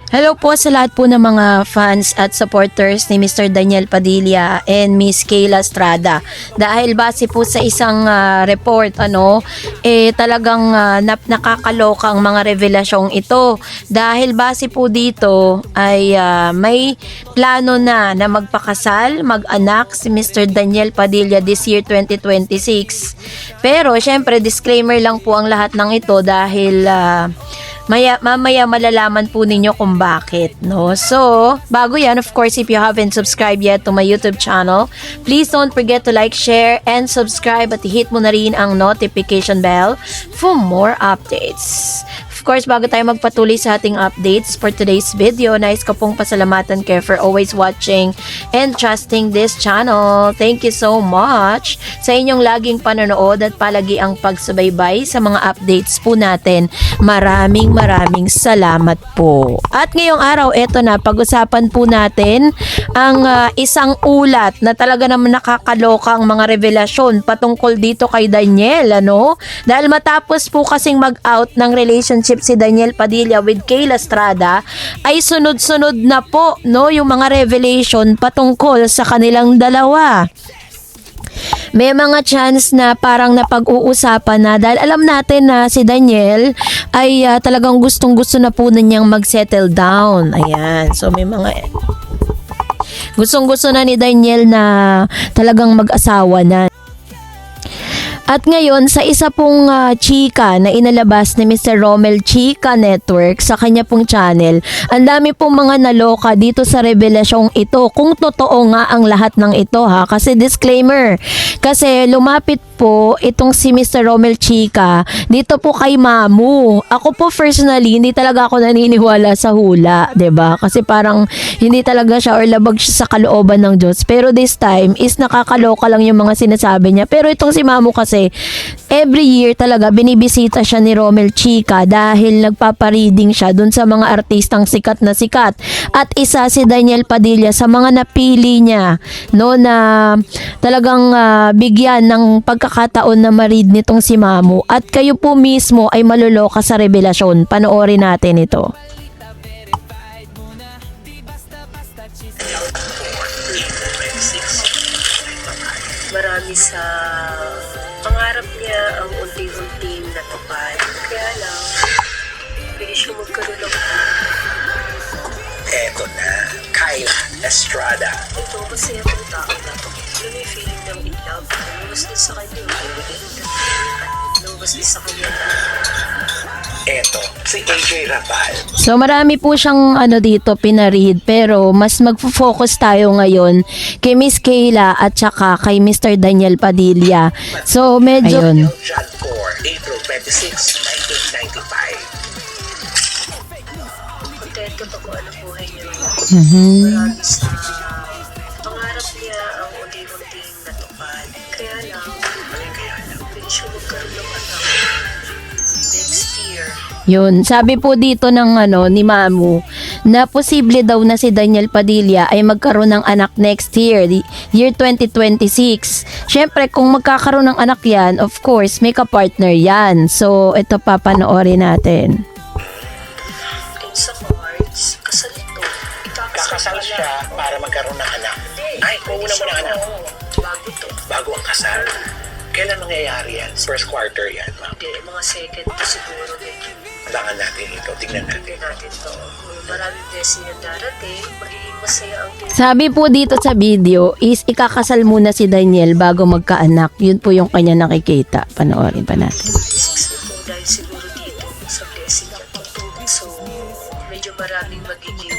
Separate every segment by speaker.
Speaker 1: Hello po sa lahat po ng mga fans at supporters ni Mr. Daniel Padilla and Miss Kayla Estrada. Dahil base po sa isang report, talagang nakakaloka ang mga revelasyong ito. Dahil base po dito ay may plano na magpakasal, mag-anak si Mr. Daniel Padilla this year 2026. Pero syempre disclaimer lang po ang lahat ng ito dahil mamaya malalaman po ninyo kung bakit, no? So, bago yan, of course, if you haven't subscribed yet to my YouTube channel, please don't forget to like, share, and subscribe at hit mo na rin ang notification bell for more updates. Of course, bago tayo magpatuloy sa ating updates for today's video, nais ko pong pasalamatan kayo for always watching and trusting this channel. Thank you so much sa inyong laging panonood at palagi ang pagsubaybay sa mga updates po natin. Maraming salamat po. At ngayong araw, eto na, pag-usapan po natin ang isang ulat na talaga naman nakakaloka ang mga revelasyon patungkol dito kay Daniel, Dahil matapos po kasing mag-out ng relationship si Daniel Padilla with Kayla Estrada, ay sunod-sunod na po, yung mga revelation patungkol sa kanilang dalawa. May mga chance na parang napag-uusapan na dahil alam natin na si Daniel ay talagang gustong-gusto na po na niyang mag-settle down. Ayan. So may mga gustong-gusto na ni Daniel na talagang mag-asawa na. At ngayon, sa isa pong chika na inalabas ni Mr. Romel Chika Network sa kanya pong channel, ang dami pong mga naloka dito sa revelasyong ito. Kung totoo nga ang lahat ng ito kasi disclaimer, kasi lumapit po itong si Mr. Romel Chika dito po kay Mamu. Ako po personally, hindi talaga ako naniniwala sa hula, 'di ba? Kasi parang hindi talaga siya or labag siya sa kalooban ng Diyos. Pero this time is nakakaloka lang yung mga sinasabi niya. Pero itong si Mamu kasi every year talaga binibisita siya ni Romel Chika dahil nagpapareading siya dun sa mga artistang sikat na sikat. At isa si Daniel Padilla sa mga napili niya, na talagang bigyan ng pagkakataon na ma-read nitong si Mamu. At kayo po mismo ay maluloka sa revelasyon. Panoorin natin ito.
Speaker 2: Marami sa pangarap niya ang unti-unting natupad. Kaya lang, pwede siya magkaroon ng
Speaker 3: Eto na, Kayla Estrada.
Speaker 2: ito masaya kong tao na to. May feeling ng in love. Lumabas din sa kanya. Lumabas din sa kanya.
Speaker 3: Eto, si AJ Rapal.
Speaker 1: So marami po siyang dito pinaread, pero mas magfo-focus tayo ngayon kay Miss Kayla at saka kay Mr. Daniel Padilla. So medyo
Speaker 3: John Cor, April 26, 1995.
Speaker 2: Kontento ako ang buhay niya.
Speaker 1: Mhm.
Speaker 2: Marami sa pangarap niya ang unti-unting natupad. Kaya lang, pwede siya magkaroon ng anak next year.
Speaker 1: Yun, sabi po dito ng ni Mamu na posible daw na si Daniel Padilla ay magkaroon ng anak next year, year 2026. Syempre, kung magkakaroon ng anak yan, of course, may ka-partner yan. So, ito papanoorin natin.
Speaker 2: And sa cards, kasal ito.
Speaker 3: Kakasal siya para magkaroon ng anak. Ay, kuuna mo na anak.
Speaker 2: Bago to.
Speaker 3: Bago ang kasal. Kailan mangyayari yan? First quarter yan, ma'am.
Speaker 2: Hindi, mga second to siguro din.
Speaker 3: Abangan natin ito. Tingnan natin.
Speaker 2: Tingnan natin to. Maraming blessing ang darating. Magiging masaya ang future.
Speaker 1: Sabi po dito sa video is ikakasal muna si Daniel bago magkaanak. Yun po yung kanya nakikita. Panoorin pa natin.
Speaker 2: Blessings nito dahil siguro dito sa blessing niya to. So, medyo maraming magiging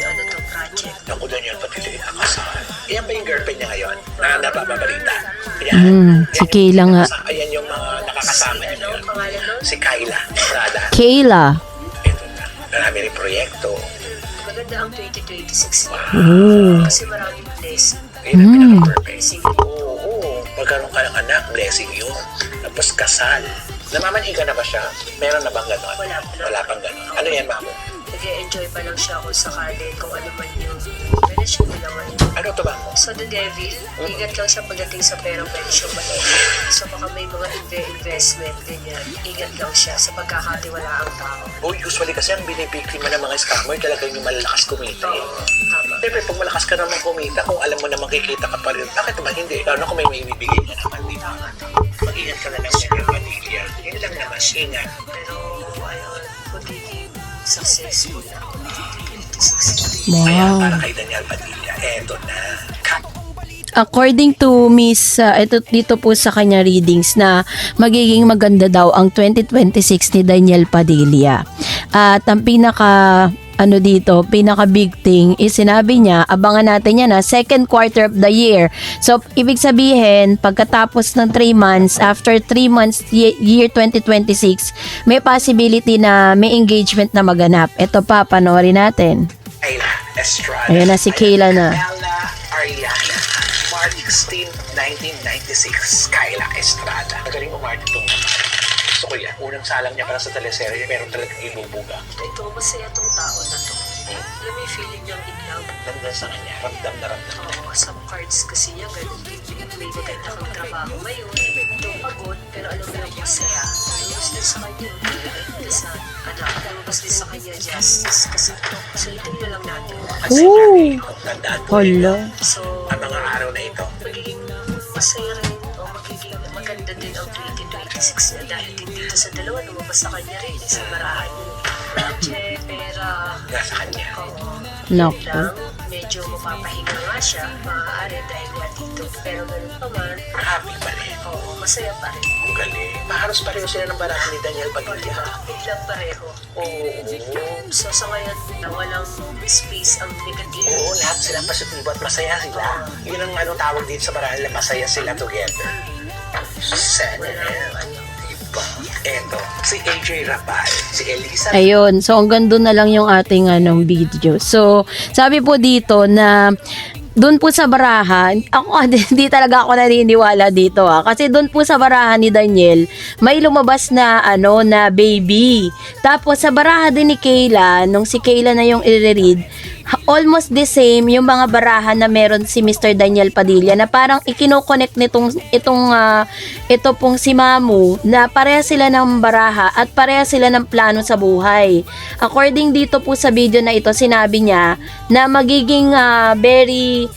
Speaker 2: project.
Speaker 3: Naku, Daniel Padilla, kakasal. Iyan ba yung girlfriend niya ngayon? Na napapabalita. Yan.
Speaker 1: Si Kayla nga.
Speaker 3: Ayan yung mga nakakasama niya
Speaker 2: Ano
Speaker 3: ngayon.
Speaker 2: ang pangalan nun?
Speaker 3: Si Kayla Estrada.
Speaker 1: Kayla.
Speaker 3: Ito na. Marami rin proyekto.
Speaker 2: Maganda ang 2026 niya.
Speaker 1: Oh.
Speaker 2: Kasi maraming blessing.
Speaker 3: Ayun ang pinaka-perfect. Oo. Magkaroon ka ng anak, blessing yun. Tapos kasal. Namamanhiga na ba siya? Meron na bang gano'n?
Speaker 2: Wala pa.
Speaker 3: Wala pang gano'n. Ano yan, mamo?
Speaker 2: nag-enjoy pa lang siya kung sakali kung ano man yung relasyon nila ngayon.
Speaker 3: Ano to ba?
Speaker 2: So the devil, ingat lang siya pagdating sa perang pwede siyang malay. So baka may mga investment ganyan, ingat lang siya sa pagkakatiwala ang tao.
Speaker 3: Usually kasi ang binibiktima ng mga scammer talagang yung malalakas kumita eh.
Speaker 2: Oo, tama.
Speaker 3: Siyempre, pag malakas ka naman kumita, kung alam mo na makikita ka pa rin, bakit ba hindi? Lalo kung may ibibigay na naman, di ba? Mag-ingat ka na lang sa iyong pamilya. Yun lang naman, ingat.
Speaker 2: Pero ayun, magiging successful na. Magiging successful.
Speaker 3: Kaya
Speaker 1: Wow.
Speaker 3: para kay Daniel Padilla, eto na. Cut.
Speaker 1: According to Miss, ito dito po sa kanya readings na magiging maganda daw ang 2026 ni Daniel Padilla. At ang pinaka pinaka big thing is sinabi niya, abangan natin yan na second quarter of the year. So, ibig sabihin, pagkatapos ng 3 months, after 3 months, year 2026, may possibility na may engagement na maganap. Ito pa, panoorin natin.
Speaker 3: Kayla Estrada.
Speaker 1: Ayan na si Kayla na.
Speaker 3: Kayla Ariana. March 16, 1996. Kayla Estrada. Magaling umarte itong gusto ko yan. Unang salang niya para sa teleserye, meron talagang ibubuga.
Speaker 2: Ito, masaya tong tao na to. Alam mo yung feeling niyang in love.
Speaker 3: Ramdam sa kanya. Ramdam na ramdam.
Speaker 2: Oo, some cards kasi niya, ganun din. May maganda kang trabaho ngayon. Ito pagod, pero alam mo lang masaya. Lumabas din sa kanya. Kasi lumabas din sa kanya justice. Kasi ito, sulitin na lang natin.
Speaker 3: Kasi grabe, tandaan po
Speaker 1: Hala.
Speaker 2: So,
Speaker 3: ang mga araw na ito.
Speaker 2: magiging masaya rin o magiging maganda din ang 2026 na dahil din dito sa dalawa lumabas sa kanya rin sa marahan yung project, pera,
Speaker 3: Nasa kanya.
Speaker 2: oo.
Speaker 1: Naku.
Speaker 2: Lang, medyo mapapahinga nga siya, maaari dahil nga dito. Pero ganun pa man,
Speaker 3: Happy pa rin.
Speaker 2: oo, masaya pa rin.
Speaker 3: Ang galing. Maharos pareho sila ng barako ni Daniel Padilla.
Speaker 2: Biglang pareho.
Speaker 3: Oo.
Speaker 2: So sa ngayon, walang space ang negative.
Speaker 3: Oo, lahat sila positibo at masaya sila. Yun ang ano tawag dito sa barako na masaya sila together. Sana iba. Eto, si AJ Rapal, si Elisa.
Speaker 1: Ayun. So, hanggang doon na lang yung ating video. So, sabi po dito na doon po sa barahan, ako hindi talaga ako naniniwala dito kasi doon po sa barahan ni Daniel, may lumabas na na baby. Tapos sa baraha din ni Kayla, nung si Kayla na yung i-read, almost the same yung mga barahan na meron si Mr. Daniel Padilla na parang ikino-connect ito pong si Mamu na pareha sila ng baraha at pareha sila ng plano sa buhay. According dito po sa video na ito, sinabi niya na magiging very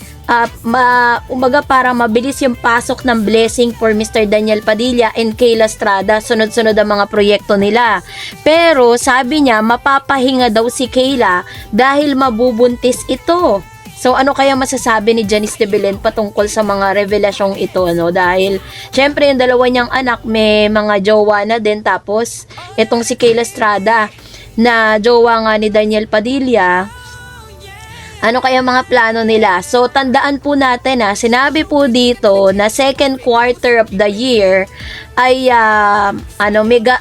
Speaker 1: umaga para mabilis yung pasok ng blessing for Mr. Daniel Padilla and Kayla Estrada, sunod-sunod ang mga proyekto nila. Pero sabi niya, mapapahinga daw si Kayla dahil mabubuntis ito. So ano kaya masasabi ni Janice de Belen patungkol sa mga revelasyong ito, dahil syempre yung dalawa niyang anak may mga jowa na din, tapos itong si Kayla Estrada na jowa nga ni Daniel Padilla. Ano kaya mga plano nila? So, tandaan po natin sinabi po dito na second quarter of the year ay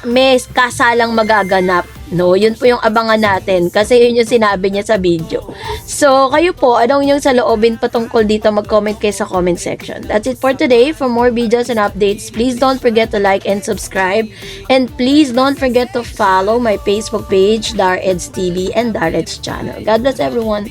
Speaker 1: may kasalang magaganap. No, yun po yung abangan natin kasi yun yung sinabi niya sa video. So, kayo po, anong yung saloobin patungkol dito? Mag-comment kayo sa comment section. That's it for today. For more videos and updates, please don't forget to like and subscribe. And please don't forget to follow my Facebook page, Dar Eds TV and Dar Eds channel. God bless everyone.